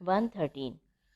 113।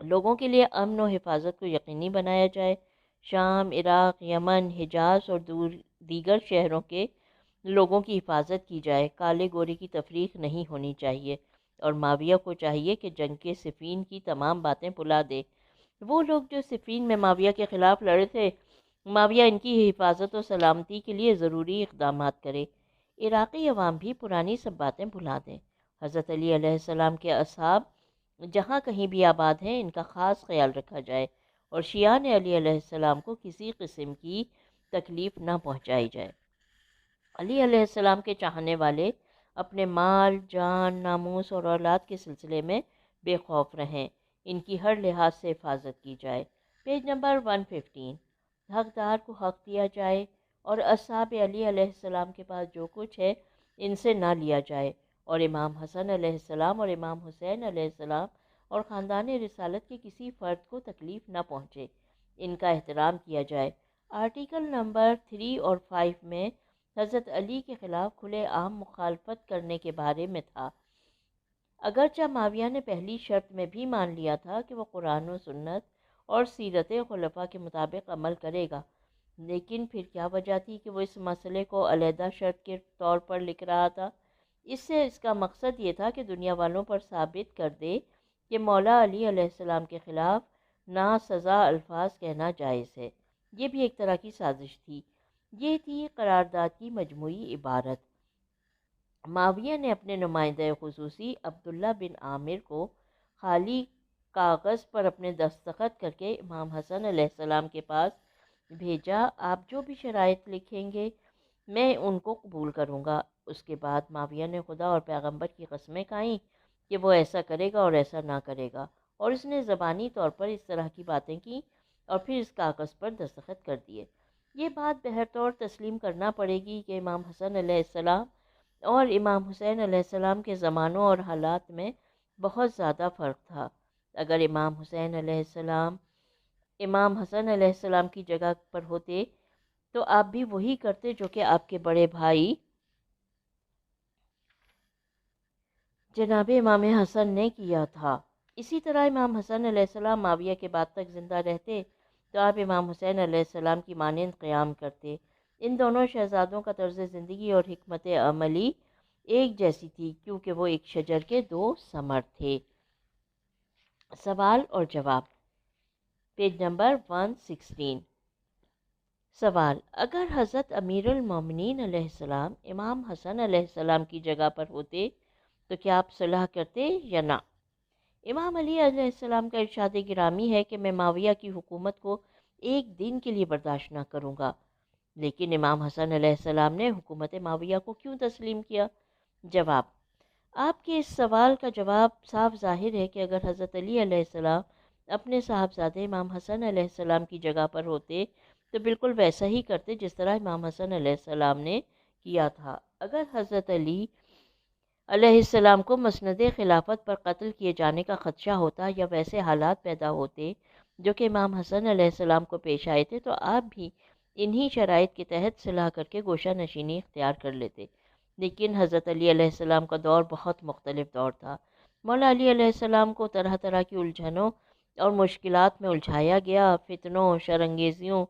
لوگوں کے لیے امن و حفاظت کو یقینی بنایا جائے۔ شام، عراق، یمن، حجاز اور دیگر شہروں کے لوگوں کی حفاظت کی جائے۔ کالے گورے کی تفریق نہیں ہونی چاہیے، اور معاویہ کو چاہیے کہ جنگ کے صفین کی تمام باتیں بھلا دے۔ وہ لوگ جو صفین میں معاویہ کے خلاف لڑے تھے، معاویہ ان کی حفاظت و سلامتی کے لیے ضروری اقدامات کرے۔ عراقی عوام بھی پرانی سب باتیں بھلا دیں۔ حضرت علی علیہ السلام کے اصحاب جہاں کہیں بھی آباد ہیں، ان کا خاص خیال رکھا جائے، اور شیعان علی علیہ السلام کو کسی قسم کی تکلیف نہ پہنچائی جائے۔ علی علیہ السلام کے چاہنے والے اپنے مال، جان، ناموس اور اولاد کے سلسلے میں بے خوف رہیں۔ ان کی ہر لحاظ سے حفاظت کی جائے۔ Page number 115۔ حقدار کو حق دیا جائے، اور اصحاب علی علیہ السلام کے پاس جو کچھ ہے ان سے نہ لیا جائے، اور امام حسن علیہ السلام اور امام حسین علیہ السلام اور خاندان رسالت کے کسی فرد کو تکلیف نہ پہنچے، ان کا احترام کیا جائے۔ آرٹیکل نمبر 3 اور 5 میں حضرت علی کے خلاف کھلے عام مخالفت کرنے کے بارے میں تھا۔ اگرچہ معاویہ نے پہلی شرط میں بھی مان لیا تھا کہ وہ قرآن و سنت اور سیرت خلفاء کے مطابق عمل کرے گا، لیکن پھر کیا وجہ تھی کہ وہ اس مسئلے کو علیحدہ شرط کے طور پر لکھ رہا تھا؟ اس کا مقصد یہ تھا کہ دنیا والوں پر ثابت کر دے کہ مولا علی علیہ السلام کے خلاف ناسزا الفاظ کہنا جائز ہے۔ یہ بھی ایک طرح کی سازش تھی۔ یہ تھی قرارداد کی مجموعی عبارت۔ معاویہ نے اپنے نمائندہ خصوصی عبداللہ بن عامر کو خالی کاغذ پر اپنے دستخط کر کے امام حسن علیہ السلام کے پاس بھیجا، آپ جو بھی شرائط لکھیں گے میں ان کو قبول کروں گا۔ اس کے بعد معاویہ نے خدا اور پیغمبر کی قسمیں کھائیں کہ وہ ایسا کرے گا اور ایسا نہ کرے گا، اور اس نے زبانی طور پر اس طرح کی باتیں کی اور پھر اس کاغذ پر دستخط کر دیے۔ یہ بات بہرطور تسلیم کرنا پڑے گی کہ امام حسن علیہ السلام اور امام حسین علیہ السلام کے زمانوں اور حالات میں بہت زیادہ فرق تھا۔ اگر امام حسین علیہ السلام امام حسن علیہ السلام کی جگہ پر ہوتے تو آپ بھی وہی کرتے جو کہ آپ کے بڑے بھائی جناب امام حسن نے کیا تھا۔ اسی طرح امام حسن علیہ السلام معاویہ کے بعد تک زندہ رہتے تو آپ امام حسین علیہ السلام کی مانند قیام کرتے۔ ان دونوں شہزادوں کا طرز زندگی اور حکمت عملی ایک جیسی تھی، کیونکہ وہ ایک شجر کے دو ثمر تھے۔ سوال اور جواب، پیج نمبر 116۔ سوال: اگر حضرت امیر المومنین علیہ السلام امام حسن علیہ السلام کی جگہ پر ہوتے تو کیا آپ صلح کرتے یا نہ؟ امام علی علیہ السلام کا ارشاد گرامی ہے کہ میں معاویہ کی حکومت کو ایک دن کے لیے برداشت نہ کروں گا، لیکن امام حسن علیہ السلام نے حکومت معاویہ کو کیوں تسلیم کیا؟ جواب: آپ کے اس سوال کا جواب صاف ظاہر ہے کہ اگر حضرت علی علیہ السلام اپنے صاحبزادے امام حسن علیہ السلام کی جگہ پر ہوتے تو بالکل ویسا ہی کرتے جس طرح امام حسن علیہ السلام نے کیا تھا۔ اگر حضرت علی علیہ السلام کو مسند خلافت پر قتل کیے جانے کا خدشہ ہوتا یا ویسے حالات پیدا ہوتے جو کہ امام حسن علیہ السلام کو پیش آئے تھے تو آپ بھی انہی شرائط کے تحت صلح کر کے گوشہ نشینی اختیار کر لیتے، لیکن حضرت علی علیہ السلام کا دور بہت مختلف دور تھا۔ مولا علی علیہ السلام کو طرح طرح کی الجھنوں اور مشکلات میں الجھایا گیا۔ فتنوں، شرانگیزیوں،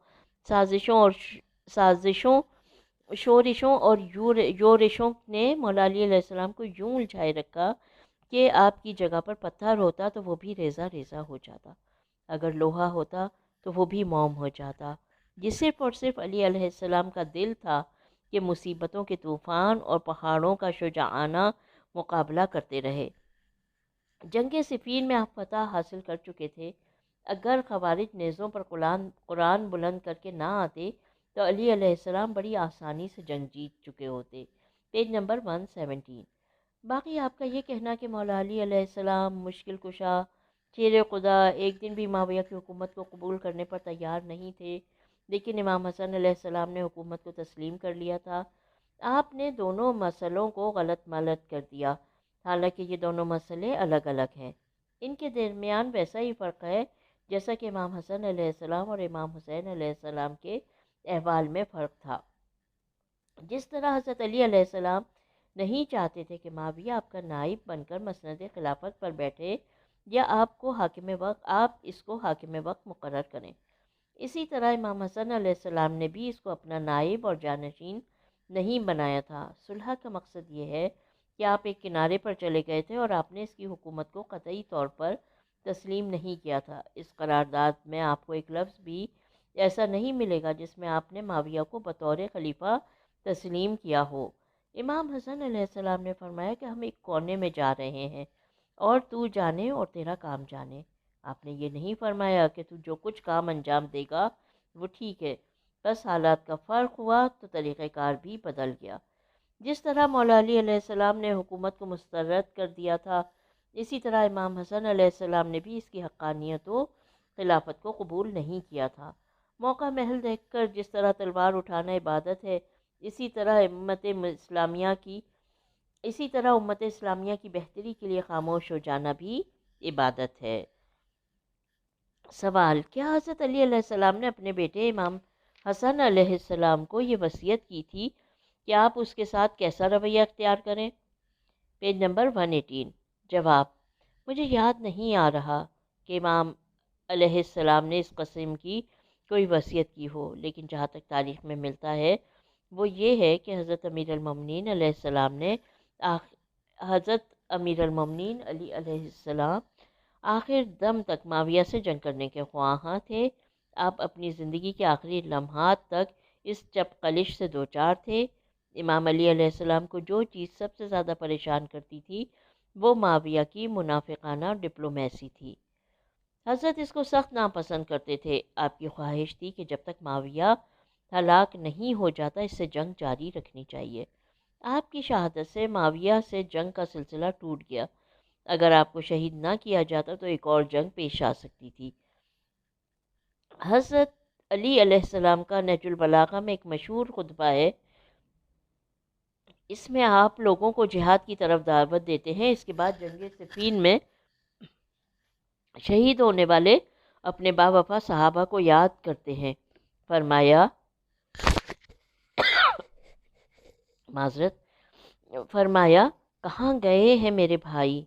سازشوں، شورشوں اور یورشوں نے مولا علی علیہ السلام کو یوں الجھائے رکھا کہ آپ کی جگہ پر پتھر ہوتا تو وہ بھی ریزہ ریزہ ہو جاتا، اگر لوہا ہوتا تو وہ بھی موم ہو جاتا۔ یہ صرف اور صرف علی علیہ السلام کا دل تھا کہ مصیبتوں کے طوفان اور پہاڑوں کا شجاعانہ مقابلہ کرتے رہے۔ جنگ صفین میں آپ فتح حاصل کر چکے تھے۔ اگر خوارج نیزوں پر قرآن بلند کر کے نہ آتے تو علی علیہ السلام بڑی آسانی سے جنگ جیت چکے ہوتے۔ Page number 117۔ باقی آپ کا یہ کہنا کہ مولا علی علیہ السلام مشکل کشا، شیر خدا، ایک دن بھی معاویہ کی حکومت کو قبول کرنے پر تیار نہیں تھے، لیکن امام حسن علیہ السلام نے حکومت کو تسلیم کر لیا تھا، آپ نے دونوں مسئلوں کو غلط ملت کر دیا، حالانکہ یہ دونوں مسئلے الگ الگ ہیں۔ ان کے درمیان ویسا ہی فرق ہے جیسا کہ امام حسن علیہ السلام اور امام حسین علیہ السلام کے احوال میں فرق تھا۔ جس طرح حضرت علی علیہ السلام نہیں چاہتے تھے کہ معاویہ آپ کا نائب بن کر مسند خلافت پر بیٹھے، یا آپ اس کو حاکم وقت مقرر کریں۔ اسی طرح امام حسن علیہ السلام نے بھی اس کو اپنا نائب اور جانشین نہیں بنایا تھا۔ صلح کا مقصد یہ ہے کہ آپ ایک کنارے پر چلے گئے تھے اور آپ نے اس کی حکومت کو قطعی طور پر تسلیم نہیں کیا تھا۔ اس قرارداد میں آپ کو ایک لفظ بھی ایسا نہیں ملے گا جس میں آپ نے معاویہ کو بطور خلیفہ تسلیم کیا ہو۔ امام حسن علیہ السلام نے فرمایا کہ ہم ایک کونے میں جا رہے ہیں اور تو جانے اور تیرا کام جانے۔ آپ نے یہ نہیں فرمایا کہ تو جو کچھ کام انجام دے گا وہ ٹھیک ہے۔ بس حالات کا فرق ہوا تو طریقہ کار بھی بدل گیا۔ جس طرح مولا علی علیہ السلام نے حکومت کو مسترد کر دیا تھا، اسی طرح امام حسن علیہ السلام نے بھی اس کی حقانیت و خلافت کو قبول نہیں کیا تھا۔ موقع محل دیکھ کر جس طرح تلوار اٹھانا عبادت ہے، اسی طرح امت اسلامیہ کی بہتری کے لیے خاموش ہو جانا بھی عبادت ہے۔ سوال: کیا حضرت علی علیہ السلام نے اپنے بیٹے امام حسن علیہ السلام کو یہ وصیت کی تھی کہ آپ اس کے ساتھ کیسا رویہ اختیار کریں؟ Page number 118۔ جواب: مجھے یاد نہیں آ رہا کہ امام علیہ السلام نے اس قسم کی کوئی وصیت کی ہو، لیکن جہاں تک تاریخ میں ملتا ہے وہ یہ ہے کہ حضرت امیر المومنین علیہ السلام نے حضرت امیر المومنین علی علیہ السلام آخر دم تک معاویہ سے جنگ کرنے کے خواہاں تھے۔ آپ اپنی زندگی کے آخری لمحات تک اس چپقلش سے دوچار تھے۔ امام علی علیہ السلام کو جو چیز سب سے زیادہ پریشان کرتی تھی وہ معاویہ کی منافقانہ ڈپلومیسی تھی۔ حضرت اس کو سخت ناپسند کرتے تھے۔ آپ کی خواہش تھی کہ جب تک معاویہ ہلاک نہیں ہو جاتا اس سے جنگ جاری رکھنی چاہیے۔ آپ کی شہادت سے معاویہ سے جنگ کا سلسلہ ٹوٹ گیا۔ اگر آپ کو شہید نہ کیا جاتا تو ایک اور جنگ پیش آ سکتی تھی۔ حضرت علی علیہ السلام کا نہج البلاغہ میں ایک مشہور خطبہ ہے۔ اس میں آپ لوگوں کو جہاد کی طرف دعوت دیتے ہیں۔ اس کے بعد جنگ صفین میں شہید ہونے والے اپنے باوفا صحابہ کو یاد کرتے ہیں۔ فرمایا کہاں گئے ہیں میرے بھائی،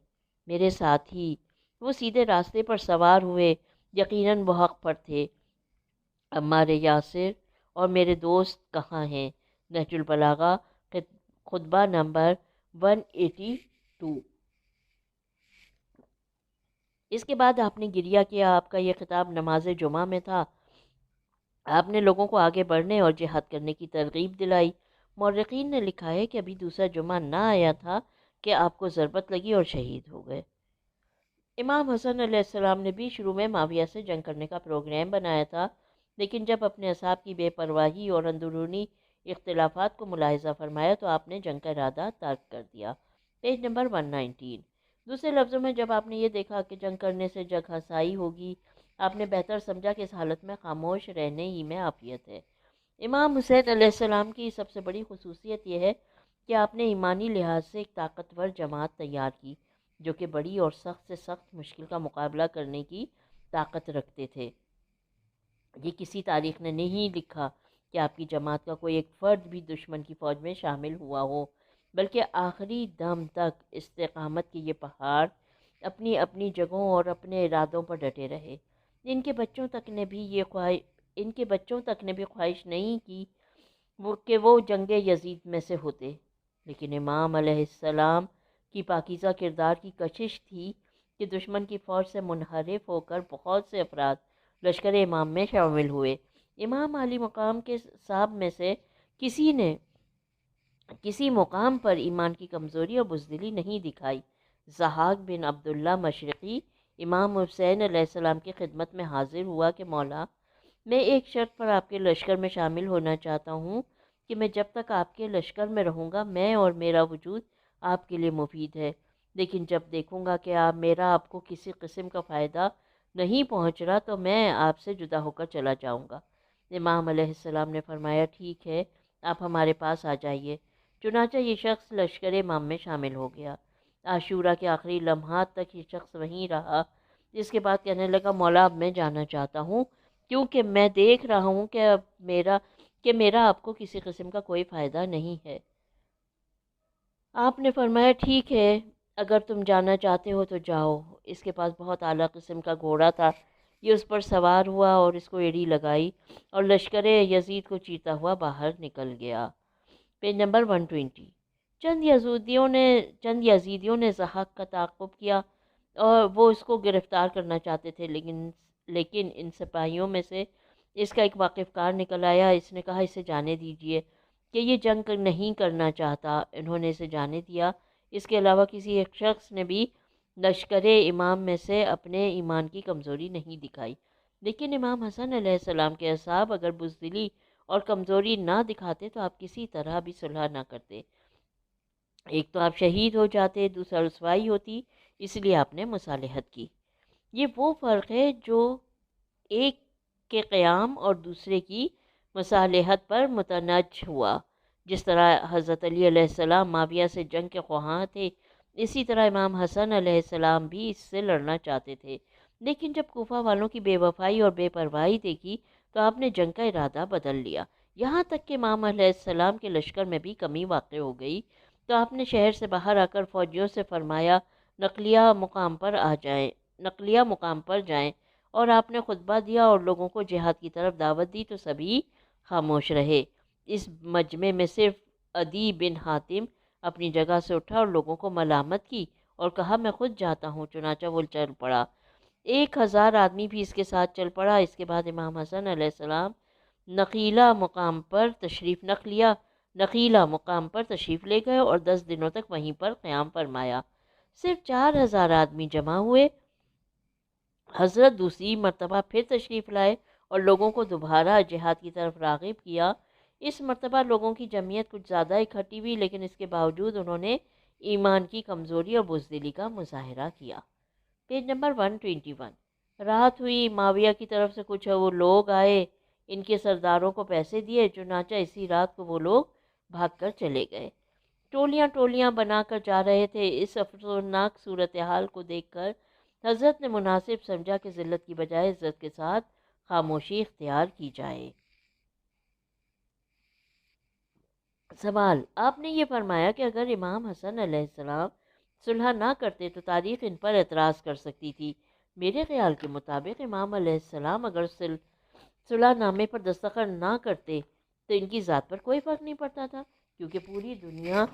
میرے ساتھی؟ وہ سیدھے راستے پر سوار ہوئے، یقیناً وہ حق پر تھے۔ عمار یاسر اور میرے دوست کہاں ہیں؟ نہج البلاغہ خطبہ نمبر 182۔ اس کے بعد آپ نے گریہ کیا۔ آپ کا یہ خطاب نماز جمعہ میں تھا۔ آپ نے لوگوں کو آگے بڑھنے اور جہاد کرنے کی ترغیب دلائی۔ مورخین نے لکھا ہے کہ ابھی دوسرا جمعہ نہ آیا تھا کہ آپ کو ضربت لگی اور شہید ہو گئے۔ امام حسن علیہ السلام نے بھی شروع میں معاویہ سے جنگ کرنے کا پروگرام بنایا تھا، لیکن جب اپنے اصحاب کی بے پرواہی اور اندرونی اختلافات کو ملاحظہ فرمایا تو آپ نے جنگ کا ارادہ ترک کر دیا۔ Page number 119۔ دوسرے لفظوں میں جب آپ نے یہ دیکھا کہ جنگ کرنے سے جگ ہنسائی ہوگی، آپ نے بہتر سمجھا کہ اس حالت میں خاموش رہنے ہی میں عافیت ہے۔ امام حسین علیہ السلام کی سب سے بڑی خصوصیت یہ ہے کہ آپ نے ایمانی لحاظ سے ایک طاقتور جماعت تیار کی جو کہ بڑی اور سخت سے سخت مشکل کا مقابلہ کرنے کی طاقت رکھتے تھے۔ یہ کسی تاریخ نے نہیں لکھا کہ آپ کی جماعت کا کوئی ایک فرد بھی دشمن کی فوج میں شامل ہوا ہو، بلکہ آخری دم تک استقامت کے یہ پہاڑ اپنی اپنی جگہوں اور اپنے ارادوں پر ڈٹے رہے۔ ان کے بچوں تک نے بھی خواہش نہیں کی کہ وہ جنگ یزید میں سے ہوتے، لیکن امام علیہ السلام کی پاکیزہ کردار کی کشش تھی کہ دشمن کی فوج سے منحرف ہو کر بہت سے افراد لشکر امام میں شامل ہوئے۔ امام علی مقام کے صحاب میں سے کسی نے کسی مقام پر ایمان کی کمزوری اور بزدلی نہیں دکھائی۔ ضحاک بن عبداللہ مشرقی امام حسین علیہ السلام کی خدمت میں حاضر ہوا کہ مولا، میں ایک شرط پر آپ کے لشکر میں شامل ہونا چاہتا ہوں کہ میں جب تک آپ کے لشکر میں رہوں گا میں اور میرا وجود آپ کے لیے مفید ہے، لیکن جب دیکھوں گا کہ آپ کو کسی قسم کا فائدہ نہیں پہنچ رہا تو میں آپ سے جدا ہو کر چلا جاؤں گا۔ امام علیہ السلام نے فرمایا ٹھیک ہے، آپ ہمارے پاس آ جائیے۔ چنانچہ یہ شخص لشکر امام میں شامل ہو گیا۔ عاشورہ کے آخری لمحات تک یہ شخص وہیں رہا۔ اس کے بعد کہنے لگا مولا اب میں جانا چاہتا ہوں کیونکہ میں دیکھ رہا ہوں کہ میرا آپ کو کسی قسم کا کوئی فائدہ نہیں ہے۔ آپ نے فرمایا ٹھیک ہے، اگر تم جانا چاہتے ہو تو جاؤ۔ اس کے پاس بہت اعلیٰ قسم کا گھوڑا تھا، یہ اس پر سوار ہوا اور اس کو ایڑی لگائی اور لشکر یزید کو چیرتا ہوا باہر نکل گیا۔ Page number 120۔ چند یزیدیوں نے ضحاک کا تعاقب کیا اور وہ اس کو گرفتار کرنا چاہتے تھے، لیکن ان سپاہیوں میں سے اس کا ایک واقف کار نکل آیا۔ اس نے کہا اسے جانے دیجئے کہ یہ جنگ نہیں کرنا چاہتا۔ انہوں نے اسے جانے دیا۔ اس کے علاوہ کسی ایک شخص نے بھی لشکر امام میں سے اپنے ایمان کی کمزوری نہیں دکھائی، لیکن امام حسن علیہ السلام کے اصحاب اگر بزدلی اور کمزوری نہ دکھاتے تو آپ کسی طرح بھی صلح نہ کرتے۔ ایک تو آپ شہید ہو جاتے، دوسرا رسوائی ہوتی، اس لیے آپ نے مصالحت کی۔ یہ وہ فرق ہے جو ایک کے قیام اور دوسرے کی مصالحت پر متنج ہوا۔ جس طرح حضرت علی علیہ السلام معاویہ سے جنگ کے خواہاں تھے، اسی طرح امام حسن علیہ السلام بھی اس سے لڑنا چاہتے تھے، لیکن جب کوفہ والوں کی بے وفائی اور بے پرواہی دیکھی تو آپ نے جنگ کا ارادہ بدل لیا۔ یہاں تک کہ امام علیہ السلام کے لشکر میں بھی کمی واقع ہو گئی تو آپ نے شہر سے باہر آ کر فوجیوں سے فرمایا نقلیہ مقام پر جائیں، اور آپ نے خطبہ دیا اور لوگوں کو جہاد کی طرف دعوت دی تو سبھی خاموش رہے۔ اس مجمع میں صرف عدی بن حاتم اپنی جگہ سے اٹھا اور لوگوں کو ملامت کی اور کہا میں خود جاتا ہوں، چنانچہ وہ چل پڑا۔ 1000 آدمی بھی اس کے ساتھ چل پڑا۔ اس کے بعد امام حسن علیہ السلام نخیلہ مقام پر تشریف لے گئے اور 10 دنوں تک وہیں پر قیام فرمایا۔ صرف 4000 آدمی جمع ہوئے۔ حضرت دوسری مرتبہ پھر تشریف لائے اور لوگوں کو دوبارہ جہاد کی طرف راغب کیا۔ اس مرتبہ لوگوں کی جمعیت کچھ زیادہ اکٹھی ہوئی، لیکن اس کے باوجود انہوں نے ایمان کی کمزوری اور بزدلی کا مظاہرہ کیا۔ Page number 121۔ رات ہوئی، معاویہ کی طرف سے کچھ وہ لوگ آئے، ان کے سرداروں کو پیسے دیے، چنانچہ اسی رات کو وہ لوگ بھاگ کر چلے گئے۔ ٹولیاں ٹولیاں بنا کر جا رہے تھے۔ اس افسوسناک صورتحال کو دیکھ کر حضرت نے مناسب سمجھا کہ ذلت کی بجائے عزت کے ساتھ خاموشی اختیار کی جائے۔ سوال: آپ نے یہ فرمایا کہ اگر امام حسن علیہ السلام صلح نہ کرتے تو تاریخ ان پر اعتراض کر سکتی تھی۔ میرے خیال کے مطابق امام علیہ السلام اگر صلح نامے پر دستخط نہ کرتے تو ان کی ذات پر کوئی فرق نہیں پڑتا تھا، کیونکہ پوری دنیا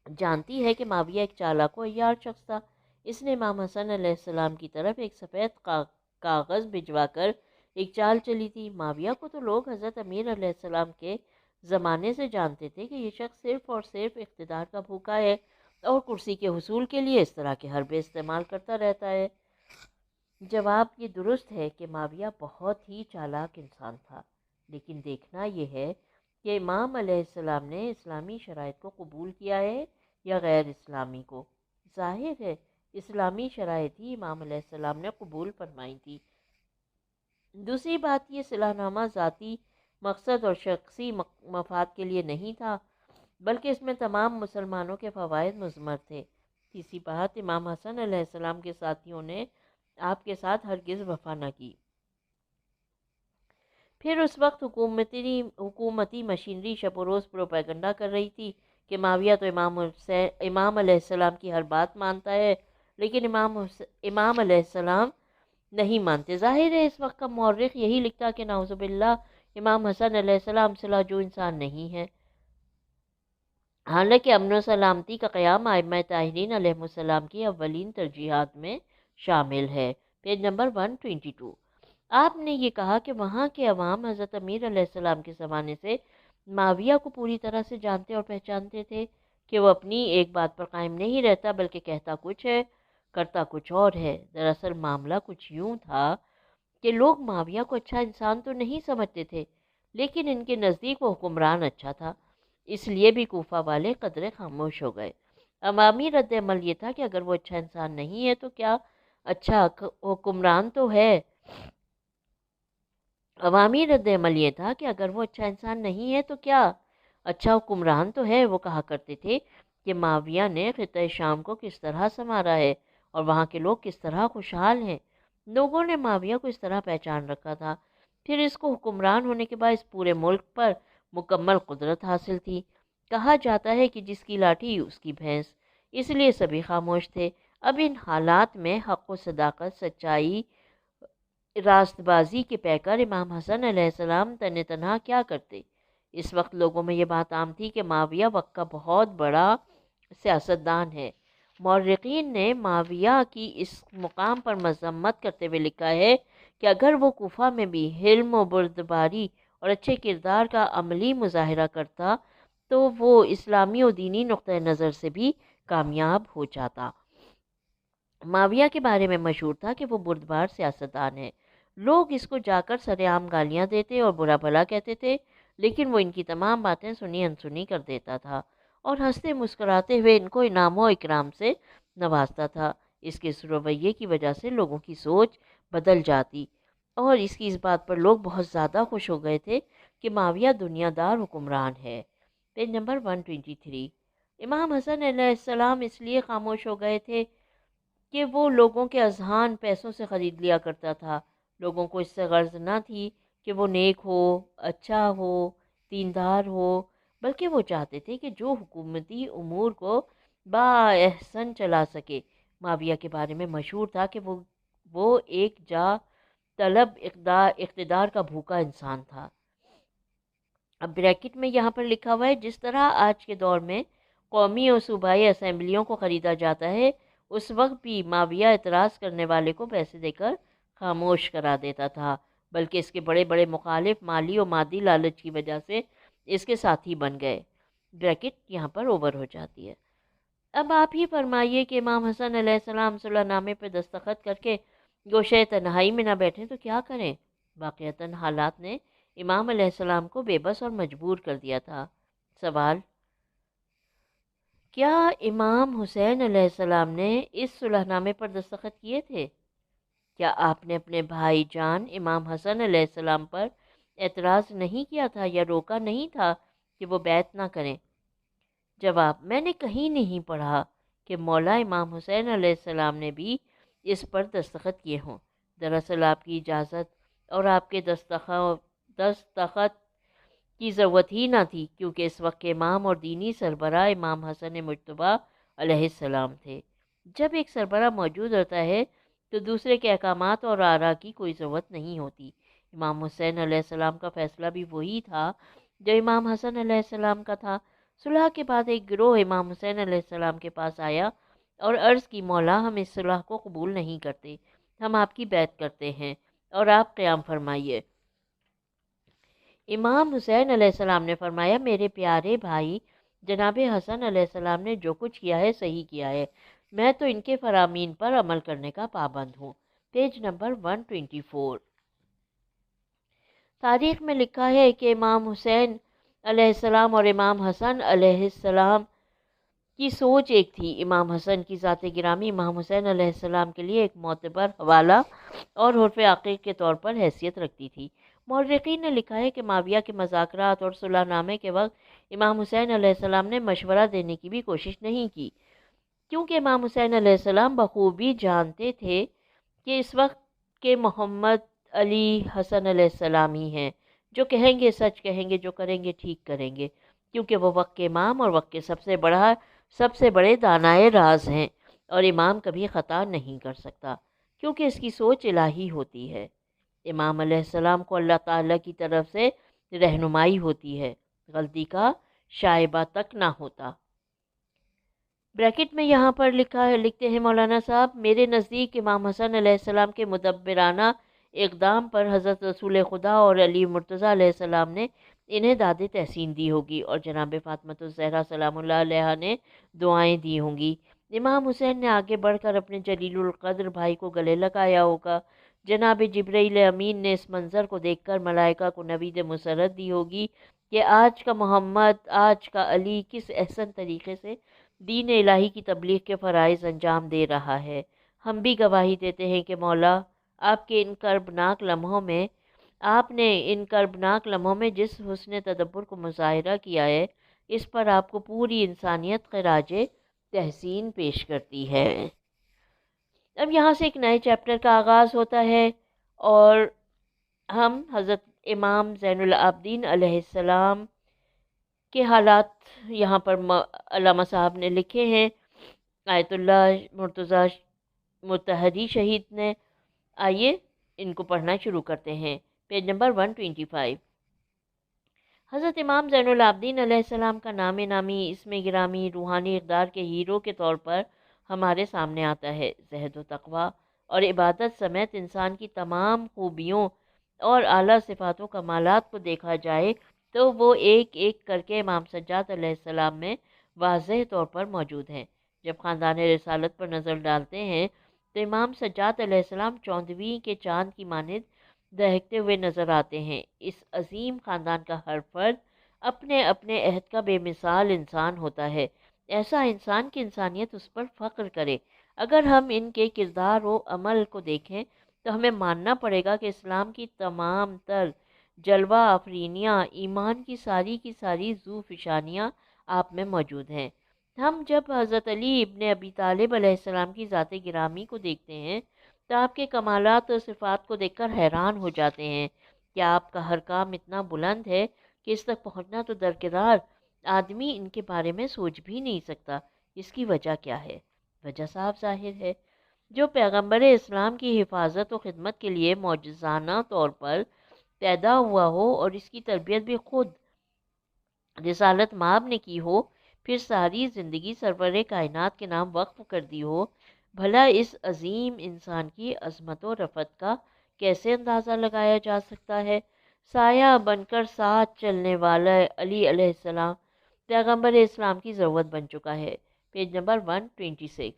جانتی ہے کہ معاویہ ایک چالاک و عیار شخص تھا۔ اس نے امام حسن علیہ السلام کی طرف ایک سفید کاغذ بھجوا کر ایک چال چلی تھی۔ معاویہ کو تو لوگ حضرت امیر علیہ السلام کے زمانے سے جانتے تھے کہ یہ شخص صرف اور صرف اقتدار کا بھوکا ہے اور کرسی کے حصول کے لیے اس طرح کے حربے استعمال کرتا رہتا ہے۔ جواب: یہ درست ہے کہ معاویہ بہت ہی چالاک انسان تھا، لیکن دیکھنا یہ ہے کہ امام علیہ السلام نے اسلامی شرائط کو قبول کیا ہے یا غیر اسلامی کو۔ ظاہر ہے اسلامی شرائط ہی امام علیہ السلام نے قبول فرمائی تھی۔ دوسری بات، یہ صلح نامہ ذاتی مقصد اور شخصی مفاد کے لیے نہیں تھا، بلکہ اس میں تمام مسلمانوں کے فوائد مضمر تھے۔ تیسری بات، امام حسن علیہ السلام کے ساتھیوں نے آپ کے ساتھ ہرگز وفا نہ کی۔ پھر اس وقت حکومتی مشینری شب و روز پروپیگنڈا کر رہی تھی کہ معاویہ تو امام علیہ السلام کی ہر بات مانتا ہے، لیکن امام علیہ السلام نہیں مانتے۔ ظاہر ہے اس وقت کا مورخ یہی لکھتا کہ نعوذ باللہ امام حسن علیہ السلام صلح جو انسان نہیں ہے، حالانکہ امن و سلامتی کا قیام ائمہ طاہرین علیہ السلام کی اولین ترجیحات میں شامل ہے۔ Page number 122۔ آپ نے یہ کہا کہ وہاں کے عوام حضرت امیر علیہ السلام کے زمانے سے معاویہ کو پوری طرح سے جانتے اور پہچانتے تھے کہ وہ اپنی ایک بات پر قائم نہیں رہتا، بلکہ کہتا کچھ ہے کرتا کچھ اور ہے۔ دراصل معاملہ کچھ یوں تھا کہ لوگ معاویہ کو اچھا انسان تو نہیں سمجھتے تھے، لیکن ان کے نزدیک وہ حکمران اچھا تھا، اس لیے بھی کوفہ والے قدرے خاموش ہو گئے۔ عوامی رد عمل یہ تھا کہ اگر وہ اچھا انسان نہیں ہے تو کیا اچھا حکمران تو ہے۔ عوامی رد عمل یہ تھا کہ اگر وہ اچھا انسان نہیں ہے تو کیا اچھا حکمران تو ہے۔ وہ کہا کرتے تھے کہ معاویہ نے خطہ شام کو کس طرح سنوارا ہے اور وہاں کے لوگ کس طرح خوشحال ہیں۔ لوگوں نے معاویہ کو اس طرح پہچان رکھا تھا۔ پھر اس کو حکمران ہونے کے بعد اس پورے ملک پر مکمل قدرت حاصل تھی۔ کہا جاتا ہے کہ جس کی لاٹھی اس کی بھینس۔ اس لیے سبھی خاموش تھے۔ اب ان حالات میں حق و صداقت، سچائی، راست بازی کے پیکر امام حسن علیہ السلام تن تنہا کیا کرتے؟ اس وقت لوگوں میں یہ بات عام تھی کہ معاویہ وقت کا بہت بڑا سیاستدان ہے۔ مورخین نے معاویہ کی اس مقام پر مذمت کرتے ہوئے لکھا ہے کہ اگر وہ کوفہ میں بھی حلم و بردباری اور اچھے کردار کا عملی مظاہرہ کرتا تو وہ اسلامی و دینی نقطہ نظر سے بھی کامیاب ہو جاتا۔ معاویہ کے بارے میں مشہور تھا کہ وہ بردبار سیاستدان ہے۔ لوگ اس کو جا کر سر عام گالیاں دیتے اور برا بھلا کہتے تھے، لیکن وہ ان کی تمام باتیں سنی انسنی کر دیتا تھا اور ہنستے مسکراتے ہوئے ان کو انعام و اکرام سے نوازتا تھا۔ اس کے اس رویے کی وجہ سے لوگوں کی سوچ بدل جاتی اور اس بات پر لوگ بہت زیادہ خوش ہو گئے تھے کہ معاویہ دنیا دار حکمران ہے۔ Page number 123۔ امام حسن علیہ السلام اس لیے خاموش ہو گئے تھے کہ وہ لوگوں کے اذہان پیسوں سے خرید لیا کرتا تھا۔ لوگوں کو اس سے غرض نہ تھی کہ وہ نیک ہو، اچھا ہو، دیندار ہو، بلکہ وہ چاہتے تھے کہ جو حکومتی امور کو بااحسن چلا سکے۔ معاویہ کے بارے میں مشہور تھا کہ وہ ایک جا طلب اقتدار کا بھوکا انسان تھا۔ اب بریکٹ میں یہاں پر لکھا ہوا ہے، جس طرح آج کے دور میں قومی اور صوبائی اسمبلیوں کو خریدا جاتا ہے، اس وقت بھی معاویہ اعتراض کرنے والے کو پیسے دے کر خاموش کرا دیتا تھا، بلکہ اس کے بڑے بڑے مخالف مالی اور مادی لالچ کی وجہ سے اس کے ساتھی بن گئے۔ بریکٹ یہاں پر اوور ہو جاتی ہے۔ اب آپ ہی فرمائیے کہ امام حسن علیہ السلام صلح نامے پہ دستخط کر کے گوشہ تنہائی میں نہ بیٹھیں تو کیا کریں؟ واقعتاً حالات نے امام علیہ السلام کو بے بس اور مجبور کر دیا تھا۔ سوال: کیا امام حسین علیہ السلام نے اس صلح نامے پر دستخط کیے تھے؟ کیا آپ نے اپنے بھائی جان امام حسن علیہ السلام پر اعتراض نہیں کیا تھا یا روکا نہیں تھا کہ وہ بیعت نہ کریں؟ جواب: میں نے کہیں نہیں پڑھا کہ مولا امام حسین علیہ السلام نے بھی اس پر دستخط کیے ہوں۔ دراصل آپ کی اجازت اور آپ کے دستخط کی ضرورت ہی نہ تھی، کیونکہ اس وقت کے امام اور دینی سربراہ امام حسن مجتبیٰ علیہ السلام تھے۔ جب ایک سربراہ موجود ہوتا ہے تو دوسرے کے احکامات اور آراء کی کوئی ضرورت نہیں ہوتی۔ امام حسین علیہ السلام کا فیصلہ بھی وہی تھا جو امام حسن علیہ السلام کا تھا۔ صلح کے بعد ایک گروہ امام حسین علیہ السلام کے پاس آیا اور عرض کی، مولا ہم اس صلح کو قبول نہیں کرتے، ہم آپ کی بیعت کرتے ہیں اور آپ قیام فرمائیے۔ امام حسین علیہ السلام نے فرمایا، میرے پیارے بھائی جناب حسن علیہ السلام نے جو کچھ کیا ہے صحیح کیا ہے، میں تو ان کے فرامین پر عمل کرنے کا پابند ہوں۔ Page number 124۔ تاریخ میں لکھا ہے کہ امام حسین علیہ السلام اور امام حسن علیہ السلام کی سوچ ایک تھی۔ امام حسن کی ذات گرامی امام حسین علیہ السلام کے لیے ایک معتبر حوالہ اور حرف عقیق کے طور پر حیثیت رکھتی تھی۔ مورخین نے لکھا ہے کہ معاویہ کے مذاکرات اور صلح نامے کے وقت امام حسین علیہ السلام نے مشورہ دینے کی بھی کوشش نہیں کی، کیونکہ امام حسین علیہ السلام بخوبی جانتے تھے کہ اس وقت کے محمد علی حسن علیہ السلام ہی ہیں، جو کہیں گے سچ کہیں گے، جو کریں گے ٹھیک کریں گے، کیونکہ وہ وقت کے امام اور وقت کے سب سے بڑے دانائے راز ہیں، اور امام کبھی خطا نہیں کر سکتا کیونکہ اس کی سوچ الہی ہوتی ہے۔ امام علیہ السلام کو اللہ تعالیٰ کی طرف سے رہنمائی ہوتی ہے، غلطی کا شائبہ تک نہ ہوتا۔ بریکٹ میں یہاں پر لکھتے ہیں مولانا صاحب، میرے نزدیک امام حسن علیہ السلام کے مدبرانہ اقدام پر حضرت رسول خدا اور علی مرتضیٰ علیہ السلام نے انہیں داد تحسین دی ہوگی اور جناب فاطمۃ الزہرا سلام اللہ علیہا نے دعائیں دی ہوں گی۔ امام حسین نے آگے بڑھ کر اپنے جلیل القدر بھائی کو گلے لگایا ہوگا۔ جناب جبرائیل امین نے اس منظر کو دیکھ کر ملائکہ کو نوید مسرت دی ہوگی کہ آج کا محمد، آج کا علی کس احسن طریقے سے دین الہی کی تبلیغ کے فرائض انجام دے رہا ہے۔ ہم بھی گواہی دیتے ہیں کہ مولا آپ نے ان کربناک لمحوں میں جس حسن تدبر کو مظاہرہ کیا ہے، اس پر آپ کو پوری انسانیت خراج تحسین پیش کرتی ہے۔ اب یہاں سے ایک نئے چیپٹر کا آغاز ہوتا ہے اور ہم حضرت امام زین العابدین علیہ السلام کے حالات یہاں پر علامہ صاحب نے لکھے ہیں آیت اللہ مرتضی متحری شہید نے۔ آئیے ان کو پڑھنا شروع کرتے ہیں۔ Page number 125۔ حضرت امام زین العابدین علیہ السلام کا نام نامی، اسم گرامی، روحانی اقدار کے ہیرو کے طور پر ہمارے سامنے آتا ہے۔ زہد و تقوی اور عبادت سمیت انسان کی تمام خوبیوں اور اعلیٰ صفات و کمالات کو دیکھا جائے تو وہ ایک ایک کر کے امام سجاد علیہ السلام میں واضح طور پر موجود ہیں۔ جب خاندان رسالت پر نظر ڈالتے ہیں تو امام سجاد علیہ السلام 14ویں کے چاند کی مانند دہکتے ہوئے نظر آتے ہیں۔ اس عظیم خاندان کا ہر فرد اپنے اپنے عہد کا بے مثال انسان ہوتا ہے، ایسا انسان کی انسانیت اس پر فخر کرے۔ اگر ہم ان کے کردار و عمل کو دیکھیں تو ہمیں ماننا پڑے گا کہ اسلام کی تمام تر جلوہ آفرینیاں، ایمان کی ساری ذو فشانیاں آپ میں موجود ہیں۔ ہم جب حضرت علی ابن ابی طالب علیہ السلام کی ذات گرامی کو دیکھتے ہیں تو آپ کے کمالات اور صفات کو دیکھ کر حیران ہو جاتے ہیں کہ آپ کا ہر کام اتنا بلند ہے کہ اس تک پہنچنا تو درکنار، آدمی ان کے بارے میں سوچ بھی نہیں سکتا۔ اس کی وجہ کیا ہے؟ وجہ صاف ظاہر ہے۔ جو پیغمبر اسلام کی حفاظت و خدمت کے لیے معجزانہ طور پر پیدا ہوا ہو اور اس کی تربیت بھی خود رسالت مآب نے کی ہو، پھر ساری زندگی سرور کائنات کے نام وقف کر دی ہو، بھلا اس عظیم انسان کی عظمت و رفعت کا کیسے اندازہ لگایا جا سکتا ہے؟ سایہ بن کر ساتھ چلنے والا علی علیہ السلام پیغمبر اسلام کی ضرورت بن چکا ہے۔ Page number 126۔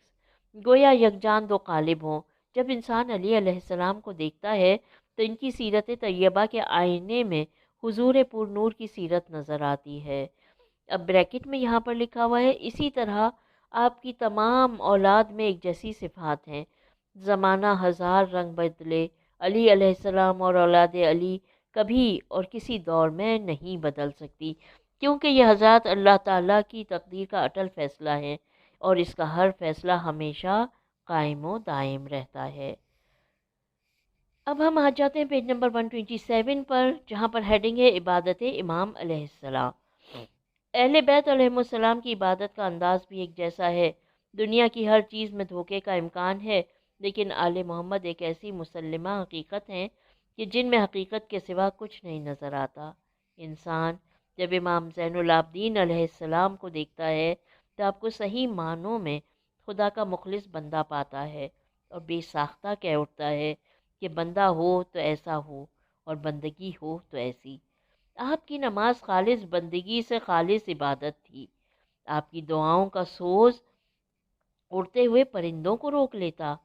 گویا یکجان دو قالب ہوں۔ جب انسان علی علیہ السلام کو دیکھتا ہے تو ان کی سیرت طیبہ کے آئینے میں حضور پر نور کی سیرت نظر آتی ہے۔ اب بریکٹ میں یہاں پر لکھا ہوا ہے، اسی طرح آپ کی تمام اولاد میں ایک جیسی صفات ہیں۔ زمانہ ہزار رنگ بدلے، علی علیہ السلام اور اولاد علی کبھی اور کسی دور میں نہیں بدل سکتی، کیونکہ یہ حضرات اللہ تعالیٰ کی تقدیر کا اٹل فیصلہ ہے اور اس کا ہر فیصلہ ہمیشہ قائم و دائم رہتا ہے۔ اب ہم آ جاتے ہیں پیج نمبر 127 پر، جہاں پر ہیڈنگ ہے عبادت امام علیہ السلام۔ اہل بیت علیہ السلام کی عبادت کا انداز بھی ایک جیسا ہے۔ دنیا کی ہر چیز میں دھوکے کا امکان ہے، لیکن آل محمد ایک ایسی مسلمہ حقیقت ہیں کہ جن میں حقیقت کے سوا کچھ نہیں نظر آتا۔ انسان جب امام زین العابدین علیہ السلام کو دیکھتا ہے تو آپ کو صحیح معنوں میں خدا کا مخلص بندہ پاتا ہے اور بے ساختہ کہہ اٹھتا ہے کہ بندہ ہو تو ایسا ہو اور بندگی ہو تو ایسی۔ آپ کی نماز خالص بندگی سے خالص عبادت تھی۔ آپ کی دعاؤں کا سوز اڑتے ہوئے پرندوں کو روک لیتا،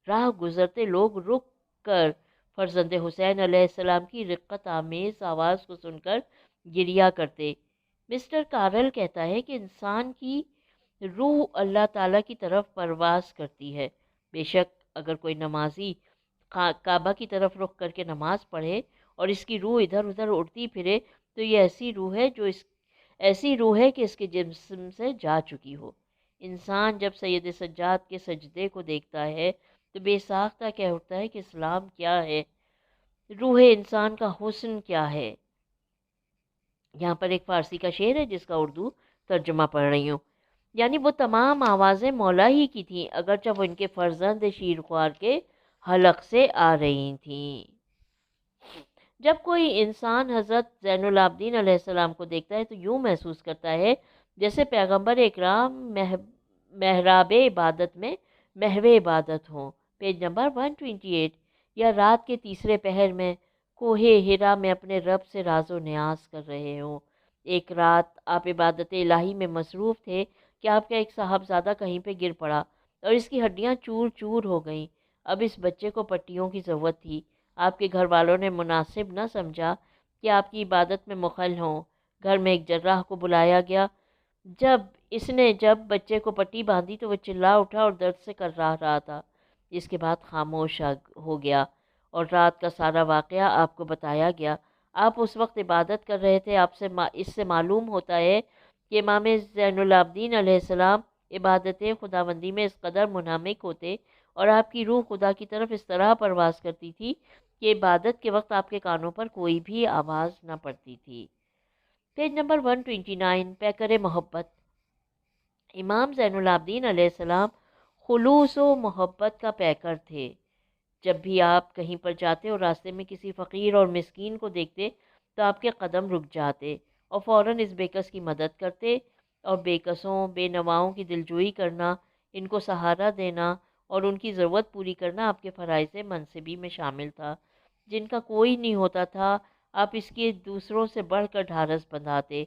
راہ گزرتے لوگ رک کر فرزند حسین علیہ السلام کی رقت آمیز آواز کو سن کر گریا کرتے۔ مسٹر کارل کہتا ہے کہ انسان کی روح اللہ تعالیٰ کی طرف پرواز کرتی ہے۔ بے شک اگر کوئی نمازی کعبہ کی طرف رخ کر کے نماز پڑھے اور اس کی روح ادھر ادھر اڑتی پھرے تو یہ ایسی روح ہے کہ اس کے جسم سے جا چکی ہو۔ انسان جب سید سجاد کے سجدے کو دیکھتا ہے تو بے ساختہ کہہ اٹھتا ہے کہ اسلام کیا ہے، روح انسان کا حسن کیا ہے۔ یہاں پر ایک فارسی کا شعر ہے جس کا اردو ترجمہ پڑھ رہی ہوں۔ یعنی وہ تمام آوازیں مولا ہی کی تھیں، اگرچہ وہ ان کے فرزند شیرخوار کے حلق سے آ رہی تھیں۔ جب کوئی انسان حضرت زین العابدین علیہ السلام کو دیکھتا ہے تو یوں محسوس کرتا ہے جیسے پیغمبر اکرام محراب عبادت میں محو عبادت ہوں۔ Page number 128۔ یا رات کے تیسرے پہر میں کوہ ہرا میں اپنے رب سے راز و نیاز کر رہے ہوں۔ ایک رات آپ عبادت الہی میں مصروف تھے کہ آپ کا ایک صاحبزادہ کہیں پہ گر پڑا اور اس کی ہڈیاں چور چور ہو گئیں۔ اب اس بچے کو پٹیوں کی ضرورت تھی۔ آپ کے گھر والوں نے مناسب نہ سمجھا کہ آپ کی عبادت میں مخل ہوں۔ گھر میں ایک جراح کو بلایا گیا۔ جب بچے کو پٹی باندھی تو وہ چلا اٹھا اور درد سے کرا رہا تھا۔ اس کے بعد خاموش ہو گیا اور رات کا سارا واقعہ آپ کو بتایا گیا۔ آپ اس وقت عبادت کر رہے تھے۔ اس سے معلوم ہوتا ہے کہ امام زین العابدین علیہ السلام عبادت خداوندی میں اس قدر منہمک ہوتے اور آپ کی روح خدا کی طرف اس طرح پرواز کرتی تھی کہ عبادت کے وقت آپ کے کانوں پر کوئی بھی آواز نہ پڑتی تھی۔ Page number 129۔ پیکر محبت۔ امام زین العابدین علیہ السلام خلوص و محبت کا پیکر تھے۔ جب بھی آپ کہیں پر جاتے اور راستے میں کسی فقیر اور مسکین کو دیکھتے تو آپ کے قدم رک جاتے اور فوراً اس بےکس کی مدد کرتے، اور بےکسوں بے نواؤں کی دلجوئی کرنا، ان کو سہارا دینا اور ان کی ضرورت پوری کرنا آپ کے فرائض منصبی میں شامل تھا، جن کا کوئی نہیں ہوتا تھا۔ آپ اس کے دوسروں سے بڑھ کر ڈھارس بندھاتے،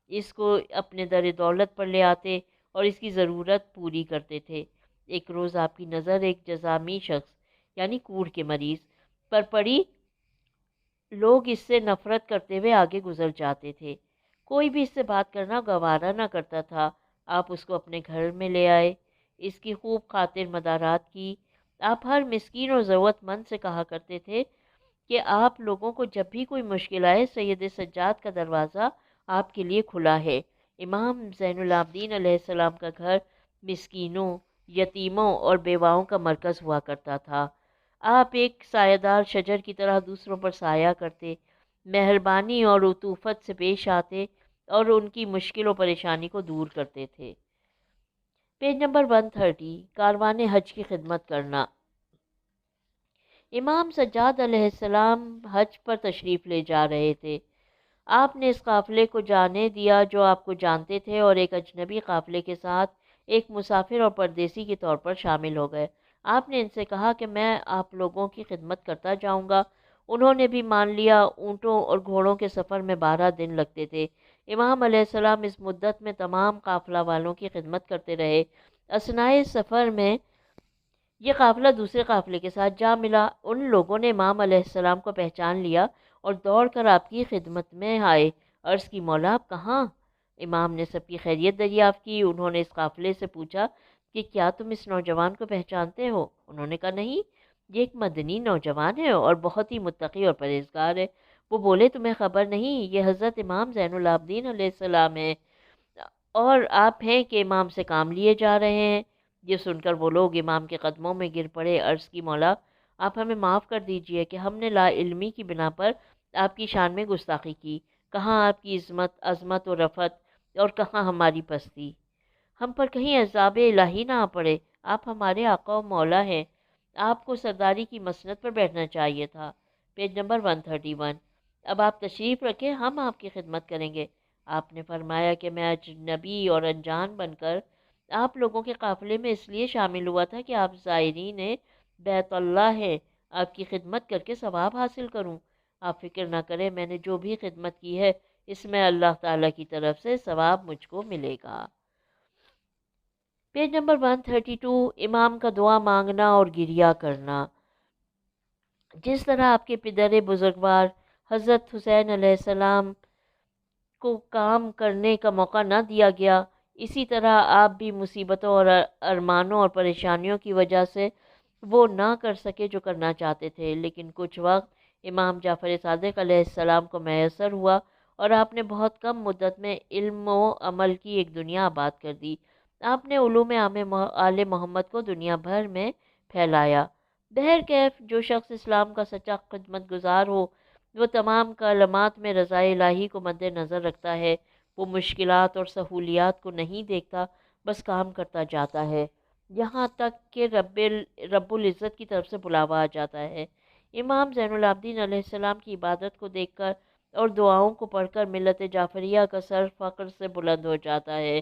اس کو اپنے در دولت پر لے آتے اور اس کی ضرورت پوری کرتے تھے۔ ایک روز آپ کی نظر ایک جزامی شخص یعنی کوڑ کے مریض پر پڑی۔ لوگ اس سے نفرت کرتے ہوئے آگے گزر جاتے تھے، کوئی بھی اس سے بات کرنا گوارا نہ کرتا تھا۔ آپ اس کو اپنے گھر میں لے آئے، اس کی خوب خاطر مدارات کی۔ آپ ہر مسکین اور ضرورت مند سے کہا کرتے تھے کہ آپ لوگوں کو جب بھی کوئی مشکل آئے، سید سجاد کا دروازہ آپ کے لیے کھلا ہے۔ امام زین العابدین علیہ السلام کا گھر مسکینوں، یتیموں اور بیواؤں کا مرکز ہوا کرتا تھا۔ آپ ایک سایہ دار شجر کی طرح دوسروں پر سایہ کرتے، مہربانی اور عطوفت سے پیش آتے اور ان کی مشکل و پریشانی کو دور کرتے تھے۔ پیج نمبر 130، کاروان حج کی خدمت کرنا۔ امام سجاد علیہ السلام حج پر تشریف لے جا رہے تھے۔ آپ نے اس قافلے کو جانے دیا جو آپ کو جانتے تھے، اور ایک اجنبی قافلے کے ساتھ ایک مسافر اور پردیسی کے طور پر شامل ہو گئے۔ آپ نے ان سے کہا کہ میں آپ لوگوں کی خدمت کرتا جاؤں گا۔ انہوں نے بھی مان لیا۔ اونٹوں اور گھوڑوں کے سفر میں 12 دن لگتے تھے۔ امام علیہ السلام اس مدت میں تمام قافلہ والوں کی خدمت کرتے رہے۔ اثناء سفر میں یہ قافلہ دوسرے قافلے کے ساتھ جا ملا۔ ان لوگوں نے امام علیہ السلام کو پہچان لیا اور دوڑ کر آپ کی خدمت میں آئے۔ عرض کی مولا آپ کہاں؟ امام نے سب کی خیریت دریافت کی۔ انہوں نے اس قافلے سے پوچھا کہ کیا تم اس نوجوان کو پہچانتے ہو؟ انہوں نے کہا نہیں، یہ ایک مدنی نوجوان ہے اور بہت ہی متقی اور پرہیزگار ہے۔ وہ بولے تمہیں خبر نہیں، یہ حضرت امام زین العابدین علیہ السلام ہے، اور آپ ہیں کہ امام سے کام لیے جا رہے ہیں۔ یہ سن کر وہ لوگ امام کے قدموں میں گر پڑے۔ عرض کی مولا آپ ہمیں معاف کر دیجئے کہ ہم نے لا علمی کی بنا پر آپ کی شان میں گستاخی کی۔ کہاں آپ کی عظمت و رفعت اور کہاں ہماری پستی۔ ہم پر کہیں عذاب الہی نہ آ پڑے۔ آپ ہمارے آقا و مولا ہیں، آپ کو سرداری کی مسند پر بیٹھنا چاہیے تھا۔ Page number 131۔ اب آپ تشریف رکھیں، ہم آپ کی خدمت کریں گے۔ آپ نے فرمایا کہ میں اجنبی اور انجان بن کر آپ لوگوں کے قافلے میں اس لیے شامل ہوا تھا کہ آپ زائرین بیت اللہ ہیں، آپ کی خدمت کر کے ثواب حاصل کروں۔ آپ فکر نہ کریں، میں نے جو بھی خدمت کی ہے اس میں اللہ تعالیٰ کی طرف سے ثواب مجھ کو ملے گا۔ پیج نمبر 132، امام کا دعا مانگنا اور گریہ کرنا۔ جس طرح آپ کے پدر بزرگوار حضرت حسین علیہ السلام کو کام کرنے کا موقع نہ دیا گیا، اسی طرح آپ بھی مصیبتوں اور ارمانوں اور پریشانیوں کی وجہ سے وہ نہ کر سکے جو کرنا چاہتے تھے، لیکن کچھ وقت امام جعفر صادق علیہ السلام کو میسر ہوا اور آپ نے بہت کم مدت میں علم و عمل کی ایک دنیا آباد کر دی۔ آپ نے علوم عام آل محمد کو دنیا بھر میں پھیلایا۔ بہرکیف جو شخص اسلام کا سچا خدمت گزار ہو، وہ تمام کلمات میں رضا الہی کو مد نظر رکھتا ہے۔ وہ مشکلات اور سہولیات کو نہیں دیکھتا، بس کام کرتا جاتا ہے یہاں تک کہ رب العزت کی طرف سے بلاوا آ جاتا ہے۔ امام زین العابدین علیہ السلام کی عبادت کو دیکھ کر اور دعاؤں کو پڑھ کر ملت جعفریہ کا سر فخر سے بلند ہو جاتا ہے۔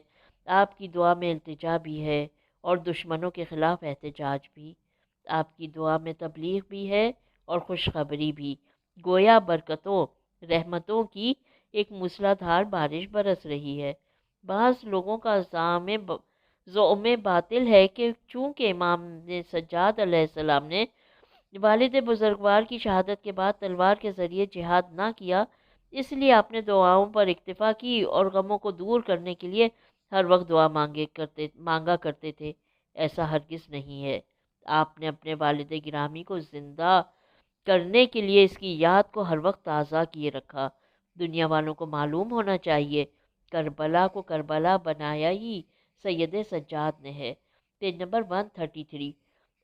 آپ کی دعا میں التجا بھی ہے اور دشمنوں کے خلاف احتجاج بھی۔ آپ کی دعا میں تبلیغ بھی ہے اور خوشخبری بھی۔ گویا برکتوں، رحمتوں کی ایک موسلا دھار بارش برس رہی ہے۔ بعض لوگوں کا زعم باطل ہے کہ چونکہ امام سجاد علیہ السلام نے والد بزرگوار کی شہادت کے بعد تلوار کے ذریعے جہاد نہ کیا، اس لیے آپ نے دعاؤں پر اکتفا کی اور غموں کو دور کرنے کے لیے ہر وقت دعا مانگا کرتے تھے۔ ایسا ہرگز نہیں ہے۔ آپ نے اپنے والد گرامی کو زندہ کرنے کے لیے اس کی یاد کو ہر وقت تازہ کیے رکھا۔ دنیا والوں کو معلوم ہونا چاہیے، کربلا کو کربلا بنایا ہی سید سجاد نے ہے۔ Page number 133۔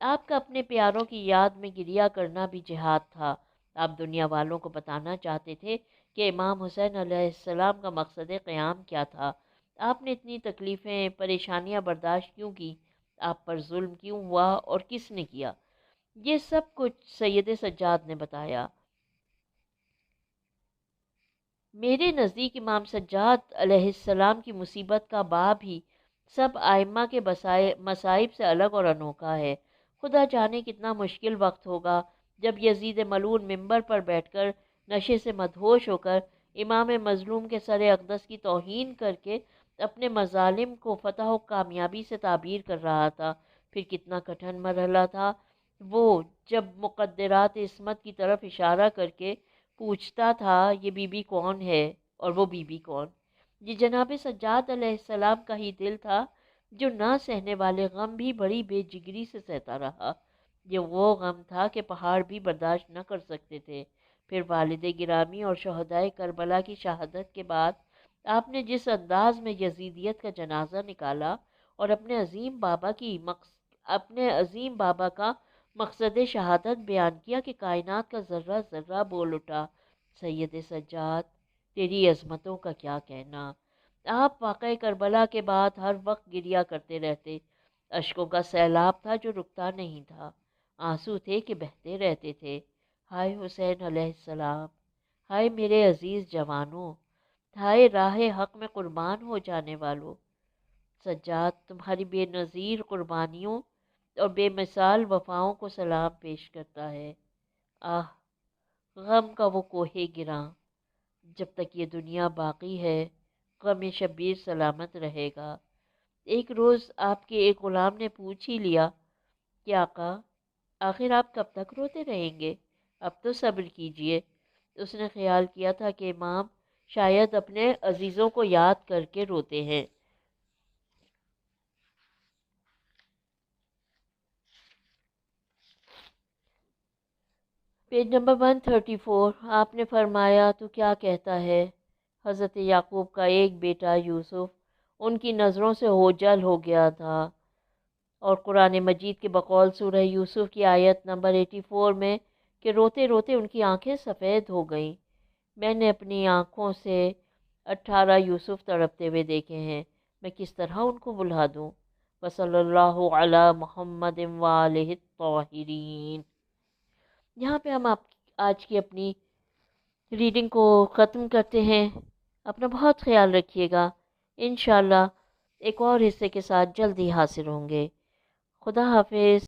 آپ کا اپنے پیاروں کی یاد میں گریہ کرنا بھی جہاد تھا۔ آپ دنیا والوں کو بتانا چاہتے تھے کہ امام حسین علیہ السلام کا مقصد قیام کیا تھا۔ آپ نے اتنی تکلیفیں پریشانیاں برداشت کیوں کی؟ آپ پر ظلم کیوں ہوا اور کس نے کیا؟ یہ سب کچھ سید سجاد نے بتایا۔ میرے نزدیک امام سجاد علیہ السلام کی مصیبت کا باب ہی سب آئمہ کے مصائب سے الگ اور انوکھا ہے۔ خدا جانے کتنا مشکل وقت ہوگا جب یزید ملعون ممبر پر بیٹھ کر نشے سے مدہوش ہو کر امام مظلوم کے سر اقدس کی توہین کر کے اپنے مظالم کو فتح و کامیابی سے تعبیر کر رہا تھا۔ پھر کتنا کٹھن مرحلہ تھا وہ جب مقدرات عصمت کی طرف اشارہ کر کے پوچھتا تھا یہ بی بی کون ہے اور وہ بی بی کون؟ یہ جناب سجاد علیہ السلام کا ہی دل تھا جو نہ سہنے والے غم بھی بڑی بے جگری سے سہتا رہا۔ یہ وہ غم تھا کہ پہاڑ بھی برداشت نہ کر سکتے تھے۔ پھر والد گرامی اور شہدائے کربلا کی شہادت کے بعد آپ نے جس انداز میں یزیدیت کا جنازہ نکالا اور اپنے عظیم بابا کا مقصد شہادت بیان کیا کہ کائنات کا ذرہ ذرہ بول اٹھا، سید سجاد تیری عظمتوں کا کیا کہنا۔ آپ واقعہ کربلا کے بعد ہر وقت گریا کرتے رہتے۔ اشکوں کا سیلاب تھا جو رکتا نہیں تھا، آنسو تھے کہ بہتے رہتے تھے۔ ہائے حسین علیہ السلام، ہائے میرے عزیز جوانوں، ہائے راہ حق میں قربان ہو جانے والوں۔ سجاد تمہاری بے نظیر قربانیوں اور بے مثال وفاؤں کو سلام پیش کرتا ہے۔ آہ، غم کا وہ کوہ گراں، جب تک یہ دنیا باقی ہے غم شبیر سلامت رہے گا۔ ایک روز آپ کے ایک غلام نے پوچھ ہی لیا کہ آقا آخر آپ کب تک روتے رہیں گے؟ اب تو صبر کیجئے۔ اس نے خیال کیا تھا کہ امام شاید اپنے عزیزوں کو یاد کر کے روتے ہیں۔ Page number 134۔ آپ نے فرمایا تو کیا کہتا ہے؟ حضرت یعقوب کا ایک بیٹا یوسف ان کی نظروں سے اوجھل ہو گیا تھا، اور قرآن مجید کے بقول سورہ یوسف کی آیت نمبر 84 میں کہ روتے روتے ان کی آنکھیں سفید ہو گئیں۔ میں نے اپنی آنکھوں سے 18 یوسف تڑپتے ہوئے دیکھے ہیں، میں کس طرح ان کو بھلا دوں؟ وصلی اللہ علی محمد وآلہ الطاہرین۔ یہاں پہ ہم آج کی اپنی ریڈنگ کو ختم کرتے ہیں۔ اپنا بہت خیال رکھیے گا، انشاءاللہ ایک اور حصے کے ساتھ جلدی حاضر ہوں گے۔ خدا حافظ۔